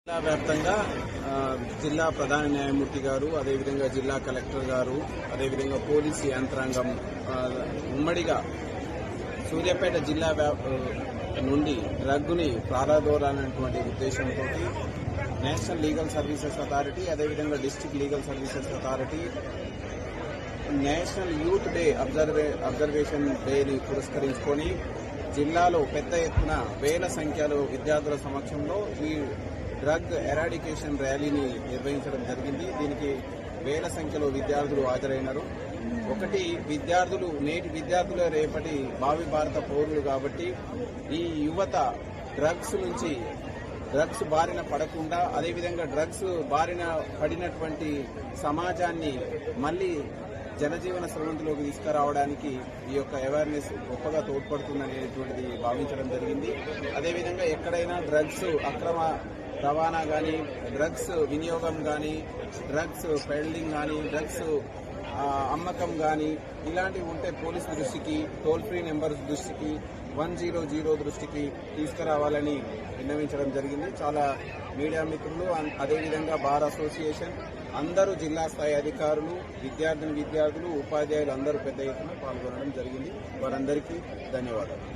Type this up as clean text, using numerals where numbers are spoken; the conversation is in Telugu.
జిల్లా వ్యాప్తంగా జిల్లా ప్రధాన న్యాయమూర్తి గారు, అదేవిధంగా జిల్లా కలెక్టర్ గారు, అదేవిధంగా పోలీసు యంత్రాంగం ఉమ్మడిగా సూర్యాపేట జిల్లా నుండి డ్రగ్గుని ప్రారంభించాలన్నటువంటి ఉద్దేశంతో నేషనల్ లీగల్ సర్వీసెస్ అథారిటీ, అదేవిధంగా district legal services authority national youth day observation డేని పురస్కరించుకొని జిల్లాలో పెద్ద ఎత్తున వేల సంఖ్యలో విద్యార్థుల సమక్షంలో ఈ డ్రగ్ ఎరాడికేషన్ ర్యాలీని నిర్వహించడం జరిగింది. దీనికి వేల సంఖ్యలో విద్యార్థులు హాజరైనారు. ఒకటి, నేటి విద్యార్థుల రేపటి భావి భారత పౌరులు కాబట్టి ఈ యువత డ్రగ్స్ బారిన పడకుండా, అదేవిధంగా డ్రగ్స్ బారిన పడినటువంటి సమాజాన్ని మళ్లీ జనజీవన స్రవంతిలోకి తీసుకురావడానికి ఈ యొక్క అవేర్నెస్ గొప్పగా తోడ్పడుతుందనేటువంటిది భావించడం జరిగింది. అదేవిధంగా ఎక్కడైనా డ్రగ్స్ అక్రమ రవాణా కానీ, డ్రగ్స్ వినియోగం కానీ, డ్రగ్స్ పెడ్లింగ్ కానీ, డ్రగ్స్ అమ్మకం కానీ ఇలాంటివి ఉంటే పోలీసు దృష్టికి, టోల్ ఫ్రీ నెంబర్ దృష్టికి, 100 దృష్టికి తీసుకురావాలని విన్నవించడం జరిగింది. చాలా మీడియా మిత్రులు, అదేవిధంగా బార్ అసోసియేషన్ అందరూ, జిల్లా స్థాయి అధికారులు, విద్యార్థులు, ఉపాధ్యాయులు అందరూ పెద్ద ఎత్తున పాల్గొనడం జరిగింది. వారందరికీ ధన్యవాదాలు.